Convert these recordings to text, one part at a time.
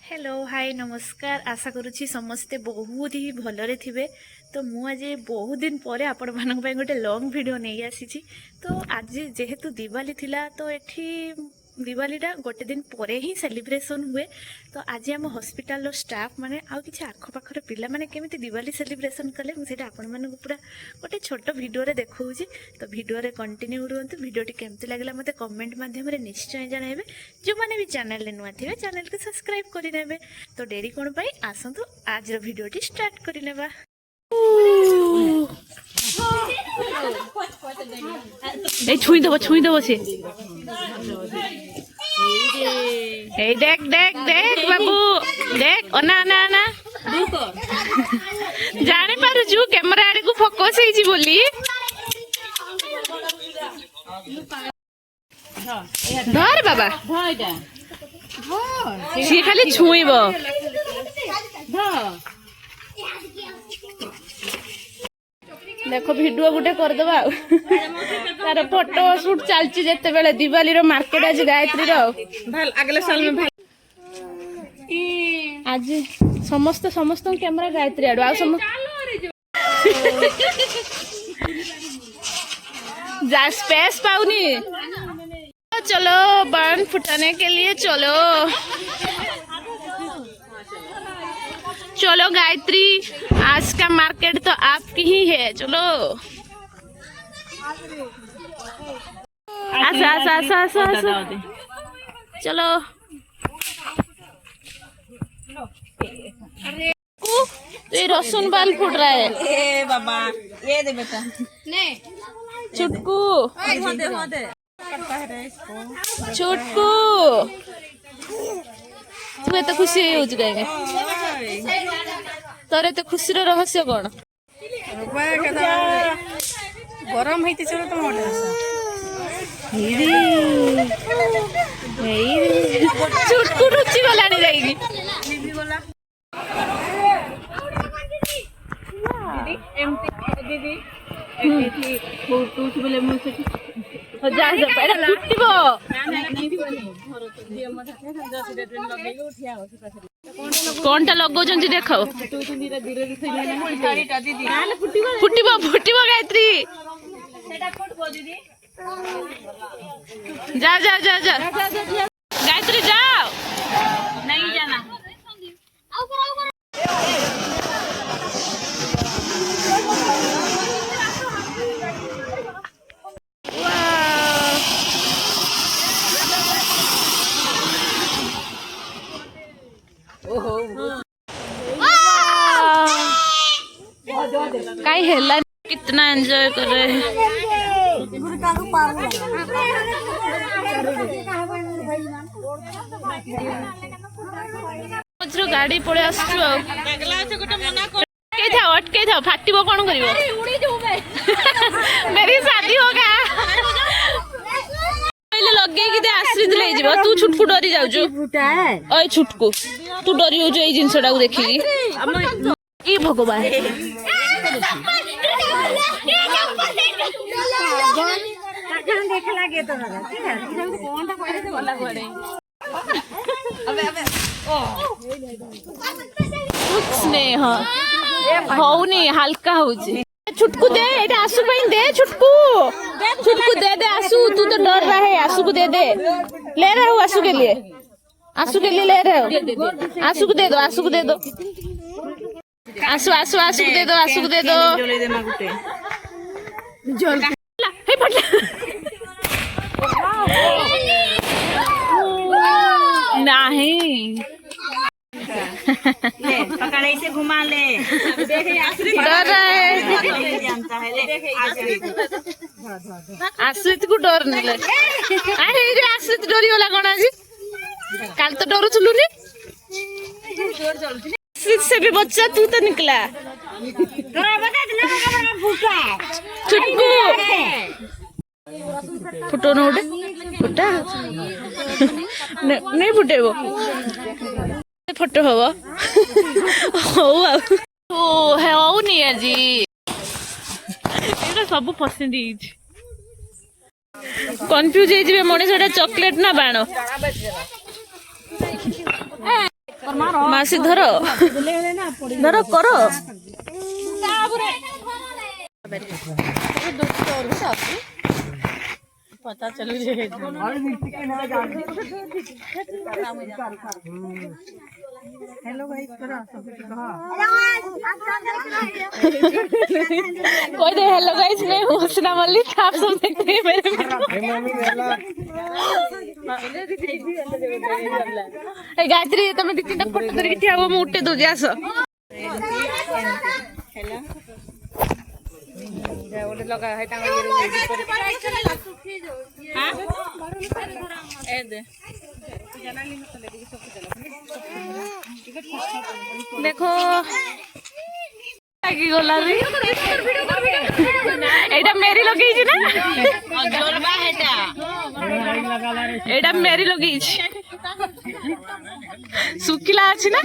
Hello hi नमस्कार आशा करुँची समस्ते बहुत ही भलरे थे। तो मुझे बहुत दिन पर आपण मानक पई गोटे लॉन्ग वीडियो नहीं आसी। तो आज जेहेतु दिवाली थिला तो एठी दिवालीटा गोटे दिन पर ही सेलिब्रेशन हुए। तो आज आम हॉस्पिटल स्टाफ माने आउ किछि आखपाखर पिला माने केमिति दिवाली सेलिब्रेशन कले मुझे आपण मानक पूरा गोटे छोट वीडियो रे देखौछि। तो वीडियो रे कंटिन्यू रुहंतु। वीडियोटी केमति लागला मते कमेंट माध्यम रे निश्चय जणाइबे। जो माने भी चैनल रे नुआ थिबे चैनल के सब्सक्राइब करि नेबे। तो डेरी कोन पई आसंतु आज रो वीडियोटी स्टार्ट करि नेबा। ए छुई दबो से ए देख देख देख बाबू देख ओना ना ना जाने पारु छु कैमरा आड़े को फोकस हेजी बोली धर बाबा सी खाली छुईबो देखो वीडियो गुटे करदबा तार फोटो शूट चलची जेते बेले दिवाली रो मार्केट आज गायत्री रो भल अगले साल में भाई आज समस्त कैमरा गायत्री आडो आ जा स्पेस पाउनी। चलो बम फुटाने के लिए चलो चलो गायत्री आज का मार्केट तो आपकी ही है। चलो आसा चलो ये रसुन बाल फूट रहा है। ए बाबा ये दे बेटा नहीं चुटकू चुटकू तू तो खुशी हो जाएगा। तोरे तो खुशी रो रहस्य कौन गरम है चलो तुम चुटकू रुचि गलानी जाएगी दीदी बोले मुझे जा जा पड़ा फुटिबो कोनटा लगौछन देख फुटिबो फुटिबो गायत्री जा जा जा जा गायत्री जाओ नहीं जाना कहीं हेला कितना एंजॉय कर रहे हैं। गाड़ी पड़े अटके था फाटिबो कौन करिवो मेरी शादी होगा लगे कि आश्रित ले जीव तू छुटकू डरी जाउछु ओए छुटकू तू डरी होजो ए जिंसटा को देखि ई भगवान देख लागे तो कोनटा कहले तो भला घरे अबे अबे स्नेह होउनी हल्का होउची छुटकू दे एटा आसु पई दे छुटकू छुटकू दे आसु तू तो डर रहा है आसु को दे ले रहा हूँ आसु के लिए ले रहे हो आसु को दे दो आसु को दे दो आसु आसु आसु को दे दो आसु को दे दो जल हे फटला नहीं ले पकड़ ऐसे घुमा ले देखे डर रहा है जानता है ले आश्रित को डर नहीं ले अरे ये आश्रित डरी वाला कौन आज काल तो डरू चलू नी आश्रित से भी बच्चा तू तो निकला तोरा बता दे ना फुटा छुटकू फुटो न उठे फुटा नहीं फुटे वो फोटो हवा हो है होनी आज सब पसंद कन्फ्यूज हो मनीषा चॉकलेट ना बाण मासी धर धर कर पता चलू हेलो भाई कोई दे हेलो गाइस मैं हुसना मलिक आप सब देखते हैं मेरे ए गायत्री तुम दी तीन फोटो धरि ठिया हो मु उठे दो जास हेलो ओले लगा है टांग हां ए दे देखो आगे गोला रे एटा मेरी लगई छी ना जोरबा हेटा एटा मेरी लगई छी सुकिला अछि ना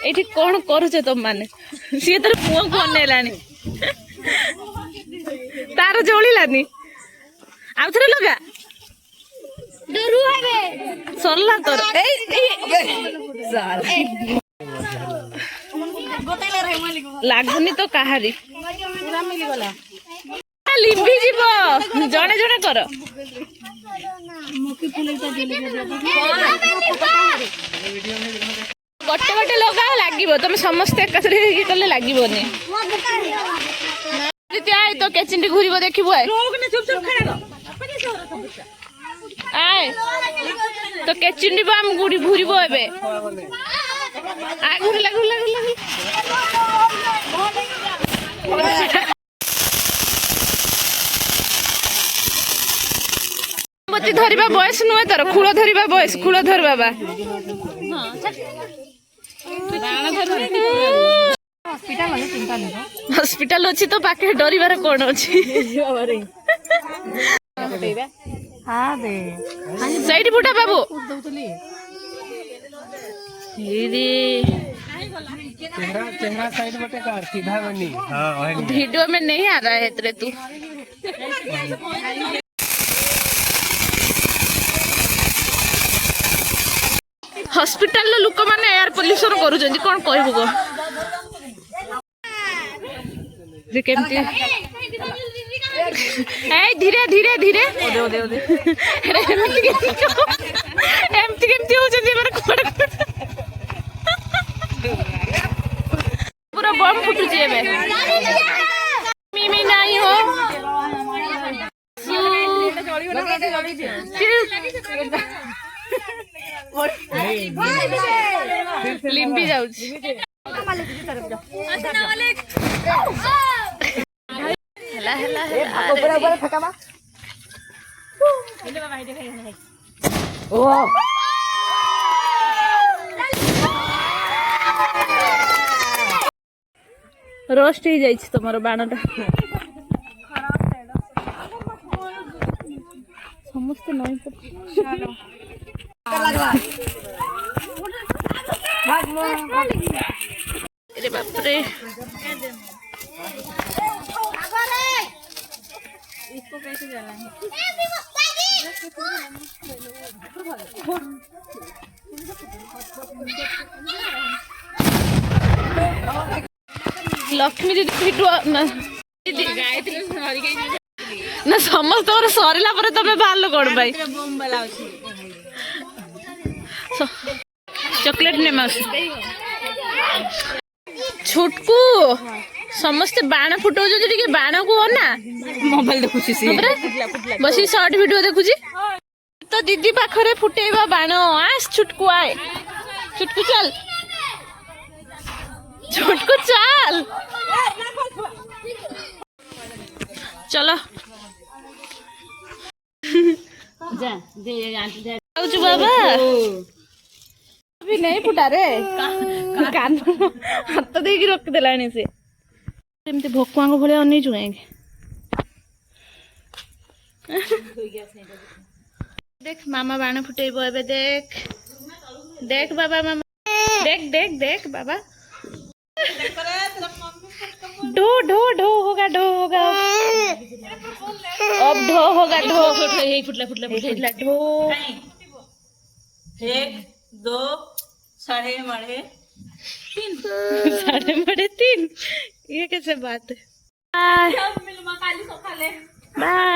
एठी कोन करूछ तुम माने सी तर मुंह को नेलानी तार जोड़िलानी आउ थरे लगा डरू हेबे सरला तोर लागुनी तो काहारी पूरा मिली गला लिंबी जीवो जणे जणे कर मुकी फुलेटा गोटे गोटे लगा लागिबो तुम समस्त एकथरे हे कले लागिबोनी आय तो केचिंडी घुरीबो देखिबो आय आय तो केचिंडी बाम गुडी घुरीबो एबे आ घुरी लागु मोती धरिबा बयस नुए तोर खुलो धरिबा बयस खुलो धर बाबा हॉस्पिटल अच्छी तो पाखे डर कौन अच्छी सैड फुटा बाबू चेहरा साइड बटे कर सीधा बनी हां वीडियो में नहीं आ रहा है तेरे तू हॉस्पिटल लोक मैंने एयर पोल्यूशन करूछन कोन कहबो गो जे केमती ए धीरे धीरे धीरे ओदे एमती केमती हो जदी माने कोड पूरा बम फुटु जेबे मिमी नाही हो लिंबी जाउची हेला हेला ऊपर ऊपर फेकाबा ओ रोस्ट ही जाइछ तमरो बाणटा समस्त नई चलो अरे बाप रे इसको कैसे जलाएंगे लक्ष्मी दीदी भिडुआ ना दीदी गायत्री सरी गई ना समस्त और सरीला पर तमे बाल कोड भाई बम बलाउ चॉकलेट ने मास छुटकू समस्त बाण फुटो जो टिके बाण को ना मोबाइल देखुची सी बसी शॉर्ट वीडियो देखुची तो दीदी पाखरे फुटेबा बाण आस छुटकू आए छुटकू चल छुटकू चल चलो जा दे आंटी दे आउच बाबा अभी नहीं फुटा रे कान हाथ दे की रख देलानी से एमते भोकुआ को भले अनै जुएंगे देख मामा बाण फुटेबो एबे देख देख बाबा मामा देख देख देख बाबा ढो ढो ढो होगा ढो होगा ढो फुटला फुटला फुटला ढो 1 2 साढ़े मढ़े 3 3 ये कैसे बात है। बाय मिलमा काली सकाले बाय।